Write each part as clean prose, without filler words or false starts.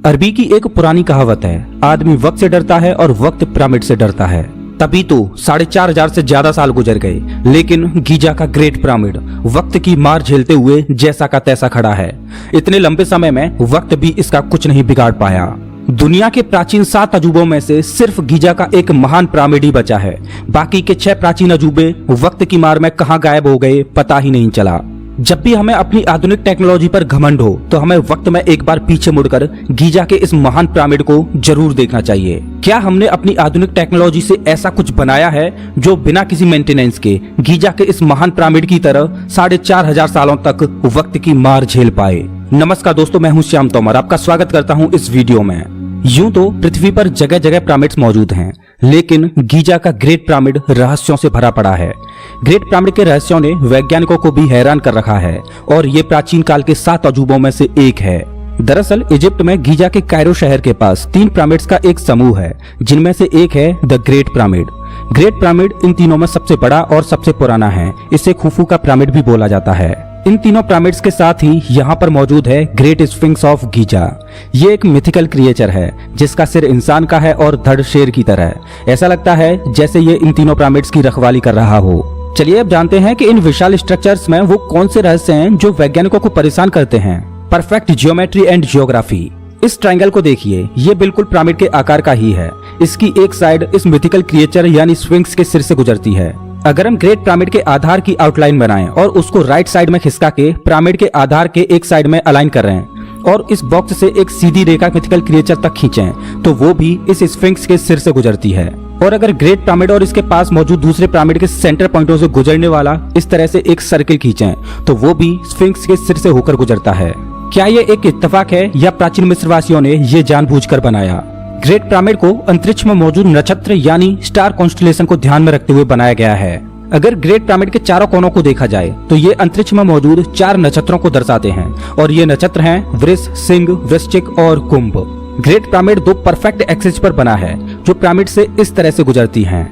अरबी की एक पुरानी कहावत है, आदमी वक्त से डरता है और वक्त पिरामिड से डरता है। तभी तो 4,500 से ज्यादा साल गुजर गए, लेकिन गीजा का ग्रेट पिरामिड वक्त की मार झेलते हुए जैसा का तैसा खड़ा है। इतने लंबे समय में वक्त भी इसका कुछ नहीं बिगाड़ पाया। दुनिया के प्राचीन 7 अजूबों में से सिर्फ गीजा का एक महान पिरामिड ही बचा है। बाकी के 6 प्राचीन अजूबे वक्त की मार में कहां गायब हो गए पता ही नहीं चला। जब भी हमें अपनी आधुनिक टेक्नोलॉजी पर घमंड हो तो हमें वक्त में एक बार पीछे मुड़कर गीजा के इस महान पिरामिड को जरूर देखना चाहिए। क्या हमने अपनी आधुनिक टेक्नोलॉजी से ऐसा कुछ बनाया है जो बिना किसी मेंटेनेंस के गीजा के इस महान पिरामिड की तरह 4,500 सालों तक वक्त की मार झेल पाए? नमस्कार दोस्तों, मैं हूं श्याम तोमर, आपका स्वागत करता हूं इस वीडियो में। यूं तो पृथ्वी पर जगह जगह पिरामिड्स मौजूद हैं, लेकिन गीजा का ग्रेट पिरामिड रहस्यों से भरा पड़ा है। ग्रेट पिरामिड के रहस्यों ने वैज्ञानिकों को भी हैरान कर रखा है और ये प्राचीन काल के 7 अजूबों में से एक है। दरअसल इजिप्ट में गीजा के कायरो शहर के पास 3 पिरामिड्स का एक समूह है, जिनमें से एक है the great pyramid. Great pyramid इन तीनों में सबसे बड़ा और सबसे पुराना है। इसे खुफू का पिरामिड भी बोला जाता है। इन तीनों पिरामिड्स के साथ ही यहाँ पर मौजूद है ग्रेट स्फिंक्स ऑफ गीजा। ये एक मिथिकल क्रिएचर है जिसका सिर इंसान का है और धड़ शेर की तरह। ऐसा लगता है जैसे ये इन तीनों पिरामिड्स की रखवाली कर रहा हो। चलिए अब जानते हैं कि इन विशाल स्ट्रक्चर्स में वो कौन से रहस्य हैं जो वैज्ञानिकों को परेशान करते हैं। Perfect geometry and geography. इस ट्रायंगल को देखिए, ये बिल्कुल पिरामिड के आकार का ही है। इसकी एक साइड इस मिथिकल क्रिएचर यानी स्फिंक्स के सिर से गुजरती है। अगर हम ग्रेट पिरामिड के आधार की आउटलाइन बनाएं और उसको राइट साइड में खिसका के पिरामिड के आधार के एक साइड में अलाइन कर रहे हैं और इस बॉक्स से एक सीधी रेखा मिथिकल क्रिएचर तक खींचें तो वो भी इस स्फिंक्स के सिर से गुजरती है। और अगर ग्रेट पिरामिड और इसके पास मौजूद दूसरे पिरामिड के सेंटर पॉइंटों से गुजरने वाला इस तरह से एक सर्किल खींचें तो वो भी स्फिंक्स के सिर से होकर गुजरता है। क्या ये एक इत्तेफाक है या प्राचीन मिस्रवासियों ने ये जानबूझकर बनाया? ग्रेट पिरामिड को अंतरिक्ष में मौजूद नक्षत्र यानी स्टार कॉन्स्टेलेशन को ध्यान में रखते हुए बनाया गया है। अगर ग्रेट पिरामिड के चारों कोनों को देखा जाए तो ये अंतरिक्ष में मौजूद 4 नक्षत्रों को दर्शाते हैं और ये नक्षत्र हैं वृष, सिंह, वृश्चिक और कुंभ। ग्रेट पिरामिड 2 परफेक्ट एक्सिस पर बना है जो पिरामिड से इस तरह से गुजरती हैं।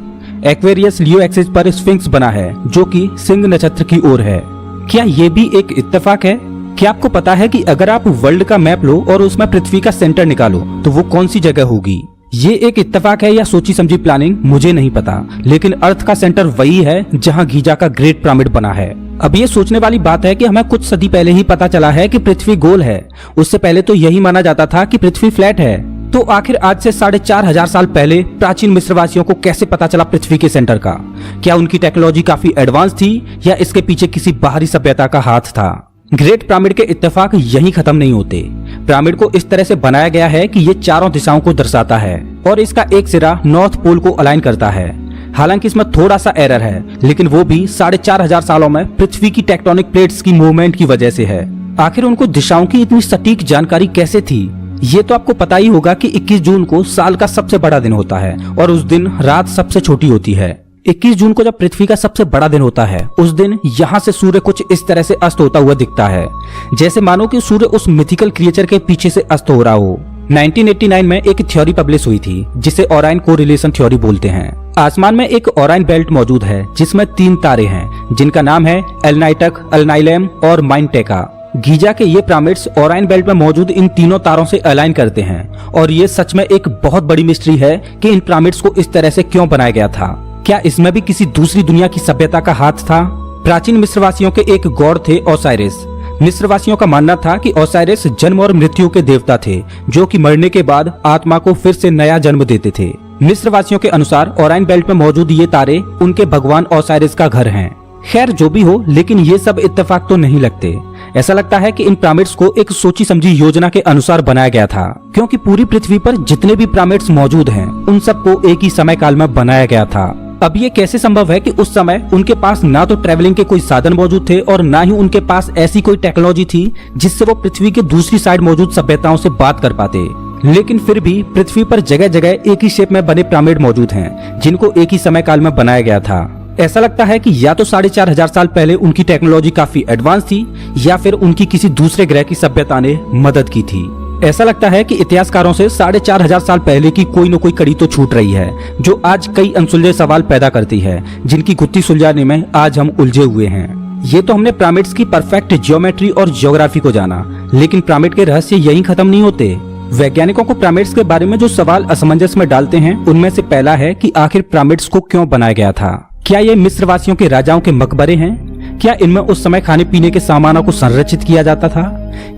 एक्वेरियस लियो एक्सिस पर स्फिंक्स बना है जो कि सिंह नक्षत्र की ओर है। क्या ये भी एक इत्तेफाक है? क्या आपको पता है कि अगर आप वर्ल्ड का मैप लो और उसमें पृथ्वी का सेंटर निकालो तो वो कौन सी जगह होगी? ये एक इत्तेफाक है या सोची समझी प्लानिंग, मुझे नहीं पता, लेकिन अर्थ का सेंटर वही है जहां गीजा का ग्रेट पिरामिड बना है। अब ये सोचने वाली बात है कि हमें कुछ सदी पहले ही पता चला है कि पृथ्वी गोल है। उससे पहले तो यही माना जाता था कि पृथ्वी फ्लैट है। तो आखिर आज से 4,500 साल पहले प्राचीन मिस्रवासियों को कैसे पता चला पृथ्वी के सेंटर का? क्या उनकी टेक्नोलॉजी काफी एडवांस थी या इसके पीछे किसी बाहरी सभ्यता का हाथ था? ग्रेट पिरामिड के इत्तेफाक यहीं खत्म नहीं होते। पिरामिड को इस तरह से बनाया गया है कि ये चारों दिशाओं को दर्शाता है और इसका एक सिरा नॉर्थ पोल को अलाइन करता है। हालांकि इसमें थोड़ा सा एरर है, लेकिन वो भी 4,500 सालों में पृथ्वी की टेक्टोनिक प्लेट्स की मूवमेंट की वजह से है। आखिर उनको दिशाओं की इतनी सटीक जानकारी कैसे थी? ये तो आपको पता ही होगा कि 21 जून को साल का सबसे बड़ा दिन होता है और उस दिन रात सबसे छोटी होती है। 21 जून को जब पृथ्वी का सबसे बड़ा दिन होता है, उस दिन यहाँ से सूर्य कुछ इस तरह से अस्त होता हुआ दिखता है, जैसे मानो कि सूर्य उस मिथिकल क्रिएचर के पीछे से अस्त हो रहा हो। 1989 में एक थ्योरी पब्लिश हुई थी जिसे ओराइन कोरिलेशन थ्योरी बोलते हैं। आसमान में एक ओराइन बेल्ट मौजूद है जिसमें 3 तारे हैं जिनका नाम है एलनाइटक, एलनाइलेम और माइनटेका। गीजा के ये पिरामिड्स ओराइन बेल्ट में मौजूद इन तीनों तारों से अलाइन करते हैं और ये सच में एक बहुत बड़ी मिस्ट्री है कि इन पिरामिड्स को इस तरह से क्यों बनाया गया था। क्या इसमें भी किसी दूसरी दुनिया की सभ्यता का हाथ था? प्राचीन मिस्रवासियों के एक गॉड थे ओसाइरिस। मिस्रवासियों का मानना था कि ओसाइरिस जन्म और मृत्यु के देवता थे जो कि मरने के बाद आत्मा को फिर से नया जन्म देते थे। मिस्रवासियों के अनुसार ओराइन बेल्ट में मौजूद ये तारे उनके भगवान ओसाइरिस का घर हैं। खैर जो भी हो, लेकिन ये सब इत्तेफाक तो नहीं लगते। ऐसा लगता है कि इन पिरामिड्स को एक सोची समझी योजना के अनुसार बनाया गया था, क्योंकि पूरी पृथ्वी पर जितने भी पिरामिड्स मौजूद हैं उन सबको एक ही समय काल में बनाया गया था। अब ये कैसे संभव है कि उस समय उनके पास ना तो ट्रेवलिंग के कोई साधन मौजूद थे और ना ही उनके पास ऐसी कोई टेक्नोलॉजी थी जिससे वो पृथ्वी के दूसरी साइड मौजूद सभ्यताओं से बात कर पाते? लेकिन फिर भी पृथ्वी पर जगह जगह एक ही शेप में बने पिरामिड मौजूद हैं जिनको एक ही समय काल में बनाया गया था। ऐसा लगता है कि या तो 4,500 साल पहले उनकी टेक्नोलॉजी काफी एडवांस थी या फिर उनकी किसी दूसरे ग्रह की सभ्यता ने मदद की थी। ऐसा लगता है कि इतिहासकारों से 4,500 साल पहले की कोई न कोई कड़ी तो छूट रही है जो आज कई अनसुलझे सवाल पैदा करती है, जिनकी गुत्थी सुलझाने में आज हम उलझे हुए हैं। ये तो हमने पिरामिड्स की परफेक्ट जियोमेट्री और जियोग्राफी को जाना, लेकिन पिरामिड के रहस्य यहीं खत्म नहीं होते। वैज्ञानिकों को पिरामिड्स के बारे में जो सवाल असमंजस में डालते हैं उनमें से पहला है कि आखिर पिरामिड्स को क्यों बनाया गया था। क्या ये मिस्र वासियों के राजाओं के मकबरे हैं? क्या इनमें उस समय खाने पीने के सामानों को संरक्षित किया जाता था?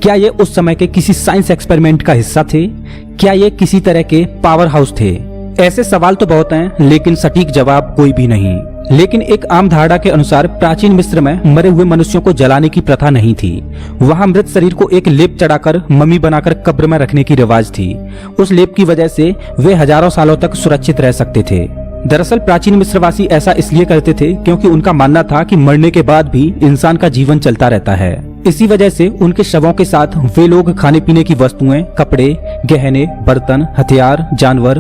क्या ये उस समय के किसी साइंस एक्सपेरिमेंट का हिस्सा थे? क्या ये किसी तरह के पावर हाउस थे? ऐसे सवाल तो बहुत हैं, लेकिन सटीक जवाब कोई भी नहीं। लेकिन एक आम धारणा के अनुसार प्राचीन मिस्र में मरे हुए मनुष्यों को जलाने की प्रथा नहीं थी। वहां मृत शरीर को एक लेप चढ़ाकर मम्मी बनाकर कब्र में रखने की रिवाज थी। उस लेप की वजह से वे हजारों सालों तक सुरक्षित रह सकते थे। दरअसल प्राचीन मिस्रवासी ऐसा इसलिए करते थे क्योंकि उनका मानना था कि मरने के बाद भी इंसान का जीवन चलता रहता है। इसी वजह से उनके शवों के साथ वे लोग खाने पीने की वस्तुएं, कपड़े, गहने, बर्तन, हथियार, जानवर,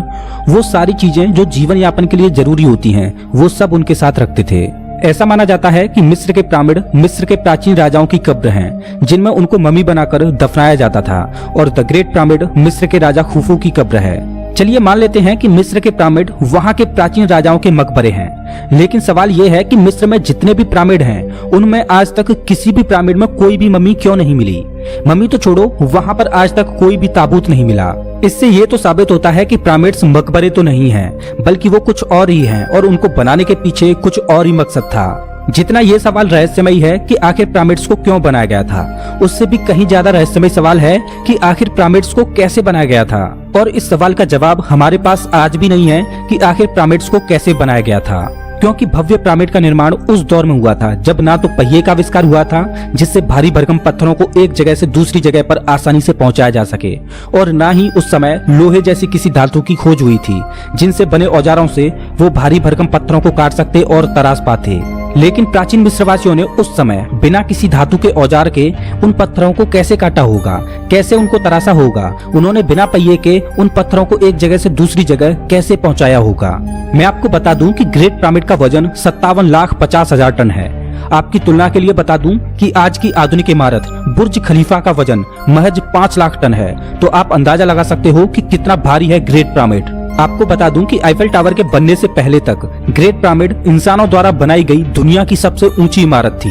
वो सारी चीजें जो जीवन यापन के लिए जरूरी होती हैं, वो सब उनके साथ रखते थे। ऐसा माना जाता है कि मिस्र के पिरामिड मिस्र के प्राचीन राजाओं की कब्र हैं, जिनमें उनको मम्मी बनाकर दफनाया जाता था, और द ग्रेट पिरामिड मिस्र के राजा खुफू की कब्र है। चलिए मान लेते हैं कि मिस्र के पिरामिड वहां के प्राचीन राजाओं के मकबरे हैं, लेकिन सवाल यह है कि मिस्र में जितने भी पिरामिड हैं उनमें आज तक किसी भी पिरामिड में कोई भी मम्मी क्यों नहीं मिली? मम्मी तो छोड़ो, वहां पर आज तक कोई भी ताबूत नहीं मिला। इससे ये तो साबित होता है कि पिरामिड्स मकबरे तो नहीं हैं, बल्कि वो कुछ और ही हैं और उनको बनाने के पीछे कुछ और ही मकसद था। जितना ये सवाल रहस्यमयी है कि आखिर पिरामिड्स को क्यों बनाया गया था, उससे भी कहीं ज्यादा रहस्यमयी सवाल है कि आखिर पिरामिड्स को कैसे बनाया गया था। और इस सवाल का जवाब हमारे पास आज भी नहीं है कि आखिर पिरामिड्स को कैसे बनाया गया था, क्योंकि भव्य पिरामिड का निर्माण उस दौर में हुआ था जब ना तो पहिए का आविष्कार हुआ था जिससे भारी भरकम पत्थरों को एक जगह से दूसरी जगह पर आसानी से पहुंचाया जा सके, और ना ही उस समय लोहे जैसी किसी धातु की खोज हुई थी जिनसे बने औजारों से वो भारी भरकम पत्थरों को काट सकते और तराश पाते। लेकिन प्राचीन मिस्रवासियों ने उस समय बिना किसी धातु के औजार के उन पत्थरों को कैसे काटा होगा, कैसे उनको तराशा होगा? उन्होंने बिना पहिए के उन पत्थरों को एक जगह से दूसरी जगह कैसे पहुंचाया होगा? मैं आपको बता दूं कि ग्रेट पिरामिड का वजन 57,50,000 टन है। आपकी तुलना के लिए बता दूं कि आज की आधुनिक इमारत बुर्ज खलीफा का वजन महज 5 लाख टन है, तो आप अंदाजा लगा सकते हो कि कितना भारी है ग्रेट पिरामिड। आपको बता दूं कि आईफेल टावर के बनने से पहले तक ग्रेट पिरामिड इंसानों द्वारा बनाई गई दुनिया की सबसे ऊंची इमारत थी।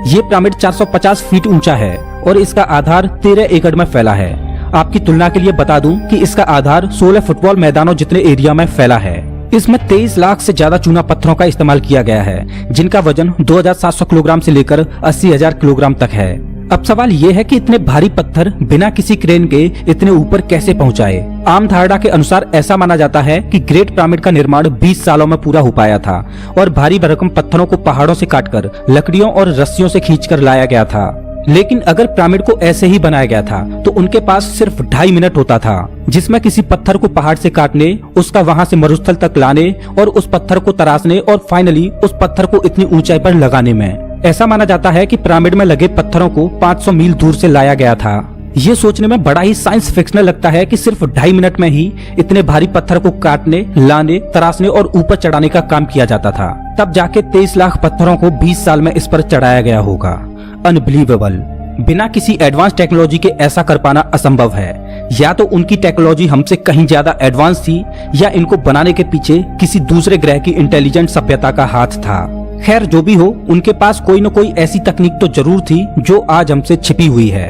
ये पिरामिड 450 फीट ऊंचा है और इसका आधार 13 एकड़ में फैला है। आपकी तुलना के लिए बता दूं कि इसका आधार 16 फुटबॉल मैदानों जितने एरिया में फैला है। इसमें 23 लाख से ज्यादा चूना पत्थरों का इस्तेमाल किया गया है, जिनका वजन 2700 किलोग्राम से लेकर 80,000 किलोग्राम तक है। अब सवाल ये है कि इतने भारी पत्थर बिना किसी क्रेन के इतने ऊपर कैसे पहुंचाए? आम धारणा के अनुसार ऐसा माना जाता है कि ग्रेट पिरामिड का निर्माण 20 सालों में पूरा हो पाया था और भारी भरकम पत्थरों को पहाड़ों से काटकर लकड़ियों और रस्सियों से खींचकर लाया गया था। लेकिन अगर पिरामिड को ऐसे ही बनाया गया था तो उनके पास सिर्फ 2.5 मिनट होता था, जिसमें किसी पत्थर को पहाड़ से काटने, उसका वहां से मरुस्थल तक लाने और उस पत्थर को तराशने और फाइनली उस पत्थर को इतनी ऊंचाई पर लगाने में। ऐसा माना जाता है कि पिरामिड में लगे पत्थरों को 500 मील दूर से लाया गया था। ये सोचने में बड़ा ही साइंस फिक्शनल लगता है कि सिर्फ 2.5 मिनट में ही इतने भारी पत्थर को काटने, लाने, तराशने और ऊपर चढ़ाने का काम किया जाता था। तब जाके 23 लाख पत्थरों को 20 साल में इस पर चढ़ाया गया होगा। अनबिलीवेबल। बिना किसी एडवांस टेक्नोलॉजी के ऐसा कर पाना असंभव है। या तो उनकी टेक्नोलॉजी हमसे कहीं ज्यादा एडवांस थी या इनको बनाने के पीछे किसी दूसरे ग्रह की इंटेलिजेंट सभ्यता का हाथ था। खैर जो भी हो, उनके पास कोई न कोई ऐसी तकनीक तो जरूर थी जो आज हमसे छिपी हुई है।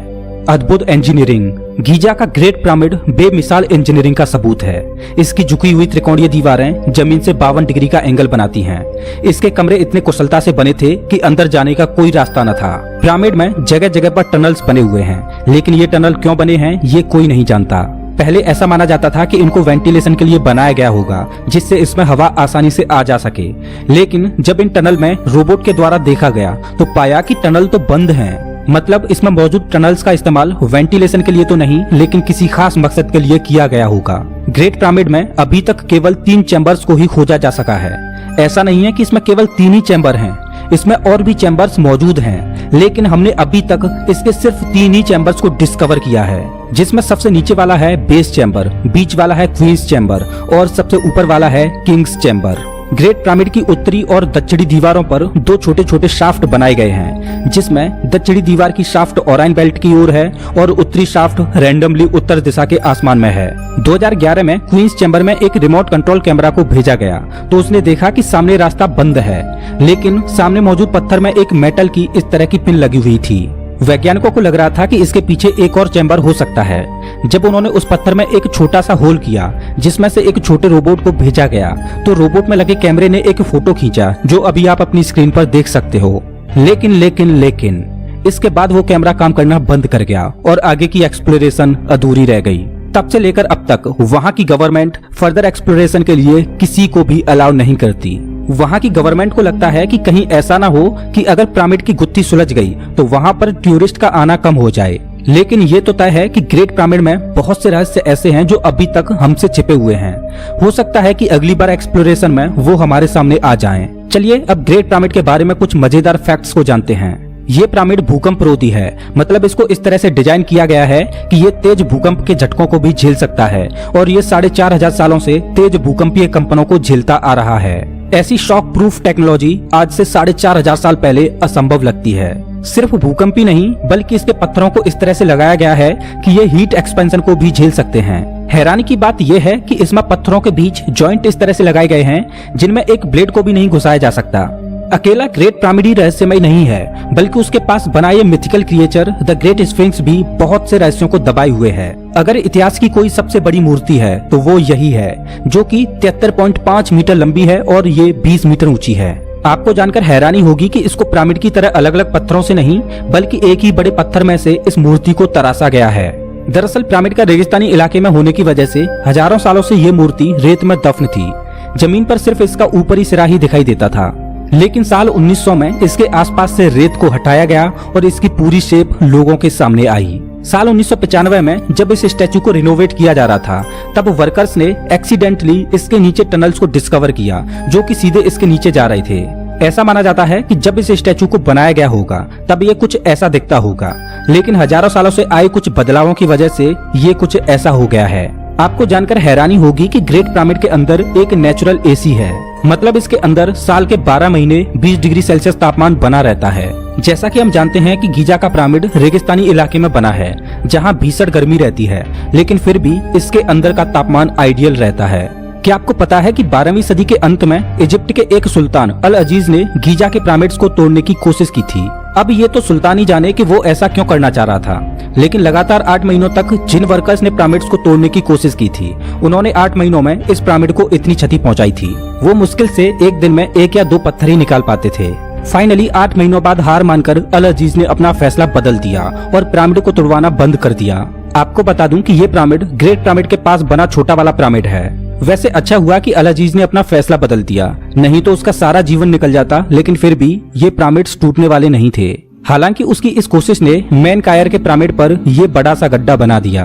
अद्भुत इंजीनियरिंग। गीजा का ग्रेट पिरामिड बेमिसाल इंजीनियरिंग का सबूत है। इसकी झुकी हुई त्रिकोणीय दीवारें जमीन से 52 डिग्री का एंगल बनाती हैं। इसके कमरे इतने कुशलता से बने थे कि अंदर जाने का कोई रास्ता न था। पिरामिड में जगह जगह पर टनल्स बने हुए हैं, लेकिन ये टनल क्यों बने हैं ये कोई नहीं जानता। पहले ऐसा माना जाता था कि इनको वेंटिलेशन के लिए बनाया गया होगा, जिससे इसमें हवा आसानी से आ जा सके। लेकिन जब इन टनल में रोबोट के द्वारा देखा गया तो पाया कि टनल तो बंद हैं। मतलब इसमें मौजूद टनल्स का इस्तेमाल वेंटिलेशन के लिए तो नहीं, लेकिन किसी खास मकसद के लिए किया गया होगा। ग्रेट पिरामिड में अभी तक केवल 3 चैम्बर्स को ही खोजा जा सका है। ऐसा नहीं है कि इसमें केवल 3 ही चैम्बर हैं, इसमें और भी चैम्बर्स मौजूद हैं, लेकिन हमने अभी तक इसके सिर्फ 3 ही चैम्बर्स को डिस्कवर किया है, जिसमें सबसे नीचे वाला है बेस चैम्बर, बीच वाला है क्वींस चैम्बर और सबसे ऊपर वाला है किंग्स चैम्बर। ग्रेट पिरामिड की उत्तरी और दक्षिणी दीवारों पर 2 छोटे छोटे शाफ्ट बनाए गए हैं, जिसमें दक्षिणी दीवार की शाफ्ट ओराइन बेल्ट की ओर है और उत्तरी शाफ्ट रैंडमली उत्तर दिशा के आसमान में है। 2011 में क्वींस चैम्बर में एक रिमोट कंट्रोल कैमरा को भेजा गया तो उसने देखा कि सामने रास्ता बंद है, लेकिन सामने मौजूद पत्थर में एक मेटल की इस तरह की पिन लगी हुई थी। वैज्ञानिकों को लग रहा था कि इसके पीछे एक और चैम्बर हो सकता है। जब उन्होंने उस पत्थर में एक छोटा सा होल किया जिसमें से एक छोटे रोबोट को भेजा गया तो रोबोट में लगे कैमरे ने एक फोटो खींचा जो अभी आप अपनी स्क्रीन पर देख सकते हो। लेकिन इसके बाद वो कैमरा काम करना बंद कर गया और आगे की एक्सप्लोरेशन अधूरी रह गई। तब से लेकर अब तक वहाँ की गवर्नमेंट फर्दर एक्सप्लोरेशन के लिए किसी को भी अलाउ नहीं करती। वहाँ की गवर्नमेंट को लगता है कि कहीं ऐसा ना हो कि अगर पिरामिड की गुत्थी सुलझ गई तो वहाँ पर टूरिस्ट का आना कम हो जाए। लेकिन ये तो तय है कि ग्रेट पिरामिड में बहुत से रहस्य ऐसे हैं जो अभी तक हमसे छिपे हुए हैं। हो सकता है कि अगली बार एक्सप्लोरेशन में वो हमारे सामने आ जाएं। चलिए अब ग्रेट पिरामिड के बारे में कुछ मजेदार फैक्ट्स को जानते हैं। ये पिरामिड भूकंप रोधी है, मतलब इसको इस तरह से डिजाइन किया गया है कि ये तेज भूकंप के झटकों को भी झेल सकता है और ये 4500 सालों से तेज भूकंपीय कंपनों को झेलता आ रहा है। ऐसी शॉक प्रूफ टेक्नोलॉजी आज से 4500 साल पहले असंभव लगती है। सिर्फ भूकंप ही नहीं बल्कि इसके पत्थरों को इस तरह से लगाया गया है कि ये हीट एक्सपेंशन को भी झेल सकते हैं। हैरानी की बात यह है कि इसमें पत्थरों के बीच जॉइंट इस तरह से लगाए गए हैं जिनमें एक ब्लेड को भी नहीं घुसाया जा सकता। अकेला ग्रेट पिरामिड ही रहस्यमय नहीं है बल्कि उसके पास बना ये mythical creature the great sphinx भी बहुत से रहस्यों को दबाए हुए है। अगर इतिहास की कोई सबसे बड़ी मूर्ति है तो वो यही है, जो कि 73.5 मीटर लंबी है और ये 20 मीटर ऊंची है। आपको जानकर हैरानी होगी कि इसको पिरामिड की तरह अलग अलग पत्थरों से नहीं बल्कि एक ही बड़े पत्थर में से इस मूर्ति को तराशा गया है। दरअसल पिरामिड का रेगिस्तानी इलाके में होने की वजह से हजारों सालों से ये मूर्ति रेत में दफन थी। जमीन पर सिर्फ इसका ऊपरी सिरा ही दिखाई देता था। लेकिन साल 1900 में इसके आसपास से रेत को हटाया गया और इसकी पूरी शेप लोगों के सामने आई। साल 1995 में जब इस स्टैचू को रिनोवेट किया जा रहा था तब वर्कर्स ने एक्सीडेंटली इसके नीचे टनल्स को डिस्कवर किया जो कि सीधे इसके नीचे जा रहे थे। ऐसा माना जाता है कि जब इस स्टैचू को बनाया गया होगा तब ये कुछ ऐसा दिखता होगा, लेकिन हजारों सालों से आए कुछ बदलावों की वजह से ये कुछ ऐसा हो गया है। आपको जानकर हैरानी होगी कि ग्रेट पिरामिड के अंदर एक नेचुरल एसी है, मतलब इसके अंदर साल के 12 महीने 20 डिग्री सेल्सियस तापमान बना रहता है। जैसा कि हम जानते हैं कि गीजा का पिरामिड रेगिस्तानी इलाके में बना है जहां भीषण गर्मी रहती है, लेकिन फिर भी इसके अंदर का तापमान आइडियल रहता है। क्या आपको पता है कि 12वीं सदी के अंत में इजिप्ट के एक सुल्तान अल अजीज ने गीजा के पिरामिड्स को तोड़ने की कोशिश की थी। अब ये तो सुल्तान ही जाने कि वो ऐसा क्यों करना चाह रहा था, लेकिन लगातार 8 महीनों तक जिन वर्कर्स ने पिरामिड्स को तोड़ने की कोशिश की थी उन्होंने 8 महीनों में इस पिरामिड को इतनी क्षति पहुंचाई थी। वो मुश्किल से एक दिन में 1 या 2 पत्थर ही निकाल पाते थे। फाइनली 8 महीनों बाद हार मानकर अल अजीज ने अपना फैसला बदल दिया और पिरामिड को तोड़वाना बंद कर दिया। आपको बता दूं कि ये पिरामिड ग्रेट पिरामिड के पास बना छोटा वाला पिरामिड है। वैसे अच्छा हुआ कि अल अजीज ने अपना फैसला बदल दिया, नहीं तो उसका सारा जीवन निकल जाता। लेकिन फिर भी ये पिरामिड्स टूटने वाले नहीं थे। हालांकि उसकी इस कोशिश ने मेनकायर के पिरामिड पर ये बड़ा सा गड्ढा बना दिया।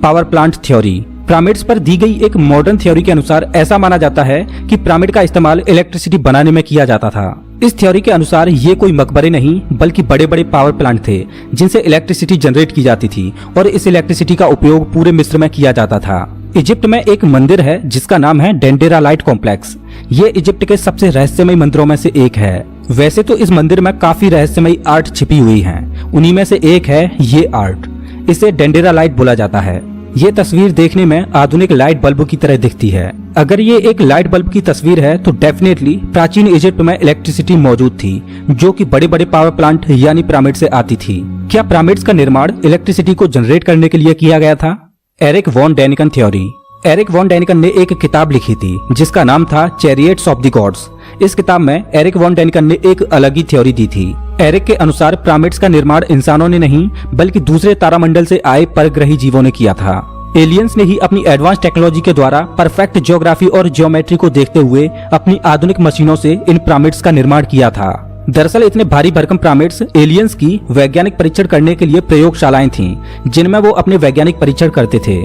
Power plant theory. पिरामिड्स पर दी गई एक मॉडर्न थ्योरी के अनुसार ऐसा माना जाता है कि पिरामिड का इस्तेमाल इलेक्ट्रिसिटी बनाने में किया जाता था। इस थ्योरी के अनुसार ये कोई मकबरे नहीं बल्कि बड़े बड़े पावर प्लांट थे जिनसे इलेक्ट्रिसिटी जनरेट की जाती थी और इस इलेक्ट्रिसिटी का उपयोग पूरे मिस्र में किया जाता था। इजिप्ट में एक मंदिर है जिसका नाम है डेंडेरा लाइट कॉम्प्लेक्स। ये इजिप्ट के सबसे रहस्यमय मंदिरों में से एक है। वैसे तो इस मंदिर में काफी रहस्यमय आर्ट छिपी हुई है, उन्हीं में से एक है ये आर्ट। इसे डेंडेरा लाइट बोला जाता है। ये तस्वीर देखने में आधुनिक लाइट बल्ब की तरह दिखती है। अगर ये एक लाइट बल्ब की तस्वीर है तो डेफिनेटली प्राचीन इजिप्ट में इलेक्ट्रिसिटी मौजूद थी जो कि बड़े बड़े पावर प्लांट यानी पिरामिड से आती थी। क्या पिरामिड्स का निर्माण इलेक्ट्रिसिटी को जनरेट करने के लिए किया गया था? Erich von Daniken theory. Erich von Daniken ने एक किताब लिखी थी जिसका नाम था चैरियट्स ऑफ द गॉड्स। इस किताब में एरिक वॉन डैनिकन ने एक अलग ही थ्योरी दी थी। एरिक के अनुसार पिरामिड्स का निर्माण इंसानों ने नहीं बल्कि दूसरे तारामंडल से आए परग्रही जीवों ने किया था। एलियंस ने ही अपनी एडवांस टेक्नोलॉजी के द्वारा परफेक्ट ज्योग्राफी और ज्योमेट्री को देखते हुए अपनी आधुनिक मशीनों से इन पिरामिड्स का निर्माण किया था। दरअसल इतने भारी भरकम पिरामिड्स एलियंस की वैज्ञानिक परीक्षण करने के लिए प्रयोगशालाएं थीं जिनमें वो अपने वैज्ञानिक परीक्षण करते थे।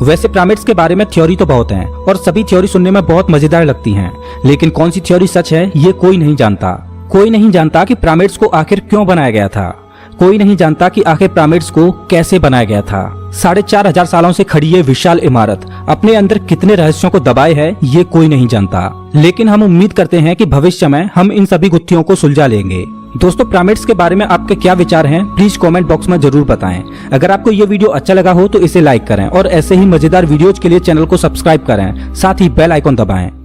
वैसे पिरामिड्स के बारे में थ्योरी तो बहुत हैं और सभी थ्योरी सुनने में बहुत मजेदार लगती हैं, लेकिन कौन सी थ्योरी सच है ये कोई नहीं जानता। कोई नहीं जानता कि पिरामिड्स को आखिर क्यों बनाया गया था। कोई नहीं जानता कि आखिर पिरामिड्स को कैसे बनाया गया था। 4500 सालों से खड़ी ये विशाल इमारत अपने अंदर कितने रहस्यों को दबाए है ये कोई नहीं जानता, लेकिन हम उम्मीद करते हैं कि भविष्य में हम इन सभी गुत्थियों को सुलझा लेंगे। दोस्तों, पिरामिड्स के बारे में आपके क्या विचार हैं प्लीज कमेंट बॉक्स में जरूर बताएं। अगर आपको ये वीडियो अच्छा लगा हो तो इसे लाइक करें और ऐसे ही मजेदार वीडियोज के लिए चैनल को सब्सक्राइब करें, साथ ही बेल आइकॉन दबाएं।